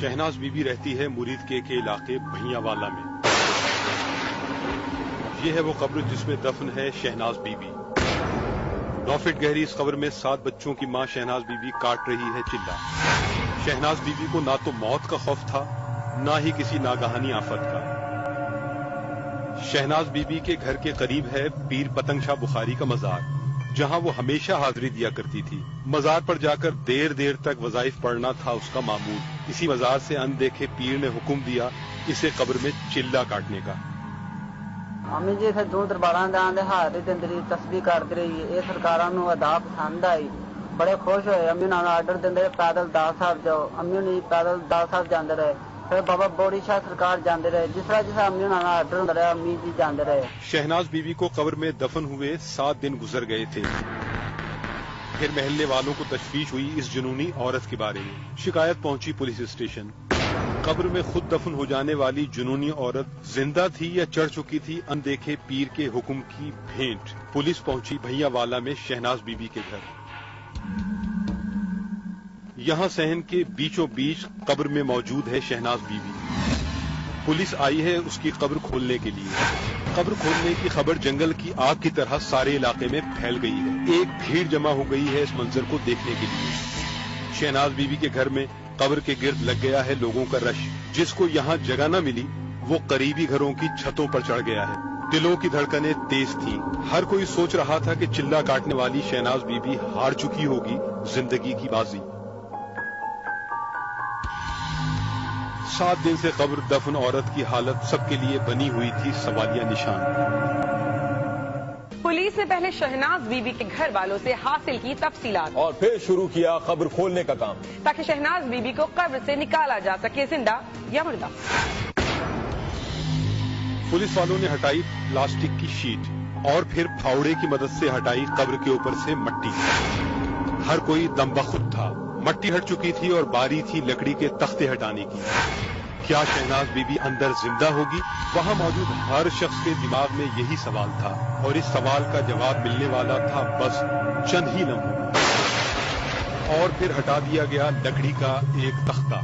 शहनाज बीबी रहती है मुरीद के इलाके भैयावाला में। ये है वो कब्र जिसमें दफन है शहनाज बीबी। 9 फीट गहरी इस कब्र में 7 बच्चों की मां शहनाज बीबी काट रही है चिल्ला। शहनाज बीबी को ना तो मौत का खौफ था, ना ही किसी नागहानी आफत का। शहनाज बीबी के घर के करीब है पीर पतंग शाह बुखारी का मजार, जहां वो हमेशा हाजिरी दिया करती थी। मजार पर जाकर देर देर तक वज़ाइफ पढ़ना था उसका मामूल। इसी मजार से अनदेखे पीर ने हुक्म दिया इसे कब्र में चिल्ला काटने का। अम्मी जी इत्थे दूर दरबारां दे आंदे हाजरी दिंदी रही, तस्बीह करदी रही। ये सरकारां नूं अदा पसंद आई, बड़े खुश होए। अम्मी नाल आर्डर दिंदे पैदल दास साहब जाओ, अम्मी नहीं पैदल दास साहब जांदे रहे। फिर बाबा बोड़ी शाह सरकार जांदे रहे, जिस तरह अम्मी नाल आर्डर हुंदा रहा अम्मी जी जांदे रहे। शहनाज बीबी को कब्र में दफन हुए 7 दिन गुजर गए थे। फिर महल्ले वालों को तशवीश हुई इस जुनूनी औरत के बारे में। शिकायत पहुंची पुलिस स्टेशन। कब्र में खुद दफन हो जाने वाली जुनूनी औरत जिंदा थी या चढ़ चुकी थी अनदेखे पीर के हुक्म की भेंट। पुलिस पहुंची भैयावाला में शहनाज बीबी के घर। यहां सहन के बीचों बीच कब्र में मौजूद है शहनाज बीबी। पुलिस आई है उसकी कब्र खोलने के लिए। कब्र खोलने की खबर जंगल की आग की तरह सारे इलाके में फैल गई है। एक भीड़ जमा हो गई है इस मंजर को देखने के लिए। शहनाज बीबी के घर में कब्र के गिर्द लग गया है लोगों का रश। जिसको यहाँ जगह न मिली वो करीबी घरों की छतों पर चढ़ गया है। दिलों की धड़कनें तेज थी। हर कोई सोच रहा था कि चिल्ला काटने वाली शहनाज बीबी हार चुकी होगी जिंदगी की बाजी। 7 दिन से कब्र दफन औरत की हालत सबके लिए बनी हुई थी सवालिया निशान। पुलिस ने पहले शहनाज बीबी के घर वालों से हासिल की तफसीलात और फिर शुरू किया कब्र खोलने का काम, ताकि शहनाज बीबी को कब्र से निकाला जा सके, जिंदा या मुर्दा। पुलिस वालों ने हटाई प्लास्टिक की शीट और फिर फावड़े की मदद से हटाई कब्र के ऊपर से मट्टी। हर कोई दमबख्त था। मट्टी हट चुकी थी और बारी थी लकड़ी के तख्ते हटाने की। क्या शहनाज बीबी अंदर जिंदा होगी? वहां मौजूद हर शख्स के दिमाग में यही सवाल था और इस सवाल का जवाब मिलने वाला था बस चंद ही लम्हों में। और फिर हटा दिया गया लकड़ी का एक तख्ता।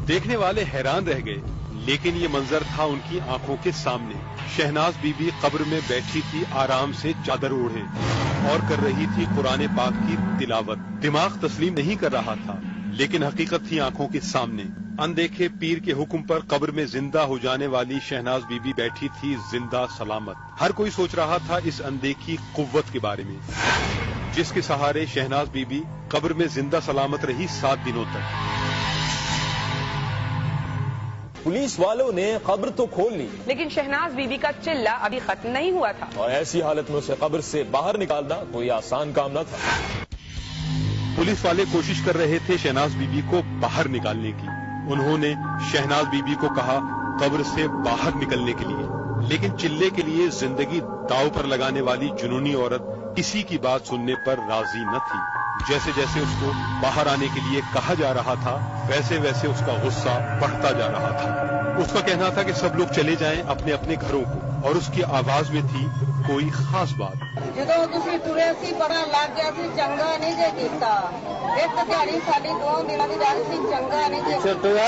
देखने वाले हैरान रह गए, लेकिन ये मंजर था उनकी आंखों के सामने। शहनाज बीबी कब्र में बैठी थी आराम से चादर ओढ़े और कर रही थी कुरान पाक की तिलावत। दिमाग तस्लीम नहीं कर रहा था, लेकिन हकीकत थी आंखों के सामने। अनदेखे पीर के हुक्म पर कब्र में जिंदा हो जाने वाली शहनाज बीबी बैठी थी जिंदा सलामत। हर कोई सोच रहा था इस अनदेखी कुव्वत के बारे में, जिसके सहारे शहनाज बीबी कब्र में जिंदा सलामत रही 7 दिनों तक। पुलिस वालों ने कब्र तो खोल ली, लेकिन शहनाज बीबी का चिल्ला अभी खत्म नहीं हुआ था। और ऐसी हालत में उसे कब्र से बाहर निकालना कोई आसान काम न था। पुलिस वाले कोशिश कर रहे थे शहनाज बीबी को बाहर निकालने की। उन्होंने शहनाज बीबी को कहा कब्र से बाहर निकलने के लिए, लेकिन चिल्ले के लिए जिंदगी दांव पर लगाने वाली जुनूनी औरत किसी की बात सुनने पर राजी न थी। जैसे जैसे उसको बाहर आने के लिए कहा जा रहा था, वैसे वैसे उसका गुस्सा बढ़ता जा रहा था। उसका कहना था कि सब लोग चले जाएं अपने अपने घरों को, और उसकी आवाज में थी कोई खास बात। ਜਦੋਂ ਤੁਸੀਂ ਤੁਰੇ ਸੀ ਬੜਾ ਲੱਗ ਗਿਆ ਸੀ, ਚੰਗਾ ਨਹੀਂ ਜੇ ਕੀਤਾ। ਇੱਕ ਦਿਹਾੜੀ ਸਾਡੀ 2 ਦਿਨਾਂ ਦੀ ਗੱਲ ਸੀ, ਚੰਗਾ ਨਹੀਂ ਜੇ ਕੀਤਾ।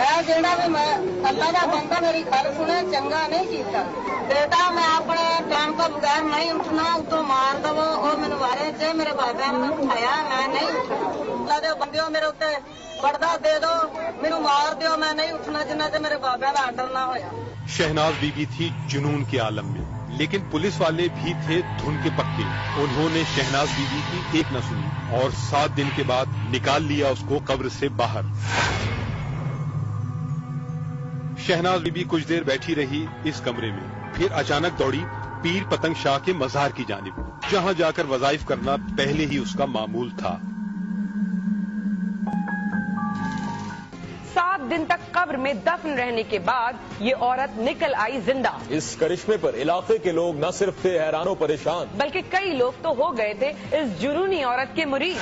ਇਹ ਜਿਹੜਾ ਵੀ ਮੈਂ ਅੱਲਾ ਦਾ ਬੰਦਾ ਮੇਰੀ ਗੱਲ ਸੁਣੇ, ਚੰਗਾ ਨਹੀਂ ਕੀਤਾ। बेटा मैं अपने टाइम का बगैर नहीं उठना, तो मार दवो और मैंने मारे चे मेरे बाबा ने उठाया, मैं नहीं उठना। अल्लाह दे बंदियों मेरे उत्ते पर्दा दे दो, मैनू मार दो, मैं नहीं उठना जिन्ना ते मेरे बाबा का आर्डर ना होया। शहनाज बीबी थी जुनून के आलम में, लेकिन पुलिस वाले भी थे धुन के पक्के। उन्होंने शहनाज बीबी की एक न सुनी और 7 दिन के बाद निकाल लिया उसको कब्र से बाहर। शहनाज बीबी कुछ देर बैठी रही इस कमरे में, फिर अचानक दौड़ी पीर पतंग शाह के मजार की जानिब, जहां जाकर वज़ाइफ करना पहले ही उसका मामूल था। 7 दिन तक कब्र में दफन रहने के बाद ये औरत निकल आई जिंदा। इस करिश्मे पर इलाके के लोग न सिर्फ थे हैरान परेशान, बल्कि कई लोग तो हो गए थे इस जुनूनी औरत के मुरीद।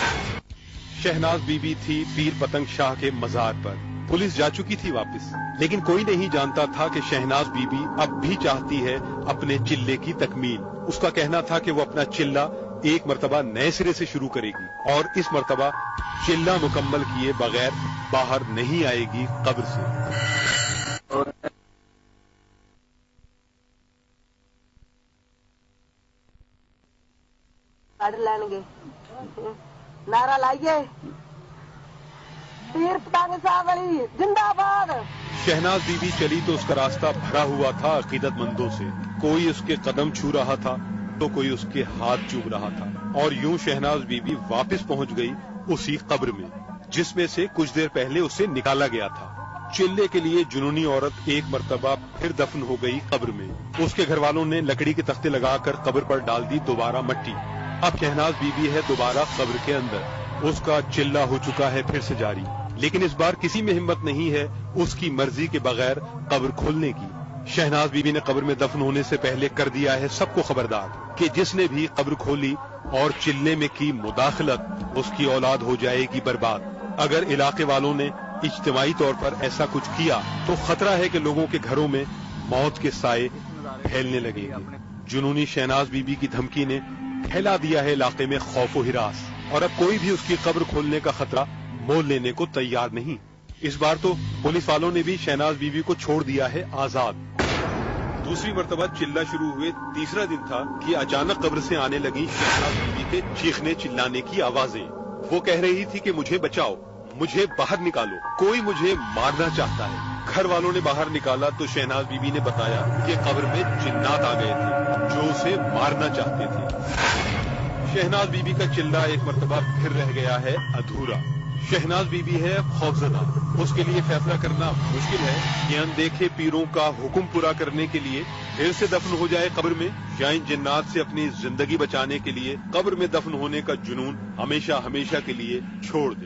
शहनाज बीबी थी पीर पतंग शाह के मजार पर। पुलिस जा चुकी थी वापस, लेकिन कोई नहीं जानता था कि शहनाज बीबी अब भी चाहती है अपने चिल्ले की तकमील। उसका कहना था कि वो अपना चिल्ला एक मर्तबा नए सिरे से शुरू करेगी और इस मर्तबा चिल्ला मुकम्मल किए बगैर बाहर नहीं आएगी कब्र से। लेंगे नारा लाइए पीर पतांग साहब अली जिंदाबाद। शहनाज बीबी चली तो उसका रास्ता भरा हुआ था अकीदतमंदों से। कोई उसके कदम छू रहा था तो कोई उसके हाथ चूम रहा था और यूं शहनाज बीबी वापस पहुंच गई उसी कब्र में जिसमें से कुछ देर पहले उसे निकाला गया था। चिल्ले के लिए जुनूनी औरत एक मर्तबा फिर दफन हो गई कब्र में। उसके घर वालों ने लकड़ी के तख्ते लगाकर कब्र पर डाल दी दोबारा मट्टी। अब शहनाज बीबी है दोबारा कब्र के अंदर। उसका चिल्ला हो चुका है फिर से जारी, लेकिन इस बार किसी में हिम्मत नहीं है उसकी मर्जी के बगैर कब्र खोलने की। शहनाज बीबी ने कब्र में दफन होने से पहले कर दिया है सबको खबरदार कि जिसने भी कब्र खोली और चिल्ले में की मुदाखलत उसकी औलाद हो जाएगी बर्बाद। अगर इलाके वालों ने इज्तिमाई तौर पर ऐसा कुछ किया तो खतरा है कि लोगों के घरों में मौत के साए फैलने लगेंगे। जुनूनी शहनाज बीबी की धमकी ने फैला दिया है इलाके में खौफ व हिरास और अब कोई भी उसकी कब्र खोलने का खतरा मोल लेने को तैयार नहीं। इस बार तो पुलिस वालों ने भी शहनाज बीबी को छोड़ दिया है आजाद। दूसरी मर्तबा चिल्ला शुरू हुए तीसरा दिन था कि अचानक कब्र से आने लगी शहनाज बीबी के चीखने चिल्लाने की आवाजें। वो कह रही थी कि मुझे बचाओ, मुझे बाहर निकालो, कोई मुझे मारना चाहता है। घर वालों ने बाहर निकाला तो शहनाज बीबी ने बताया कि कब्र में जिन्नात आ गए थे जो उसे मारना चाहते थे। शहनाज बीबी का चिल्ला एक मर्तबा फिर रह गया है अधूरा। शहनाज बीबी है खौफजदा, उसके लिए फैसला करना मुश्किल है कि अनदेखे पीरों का हुक्म पूरा करने के लिए फिर से दफन हो जाए कब्र में या इन जिन्नात से अपनी जिंदगी बचाने के लिए कब्र में दफन होने का जुनून हमेशा हमेशा के लिए छोड़ दे।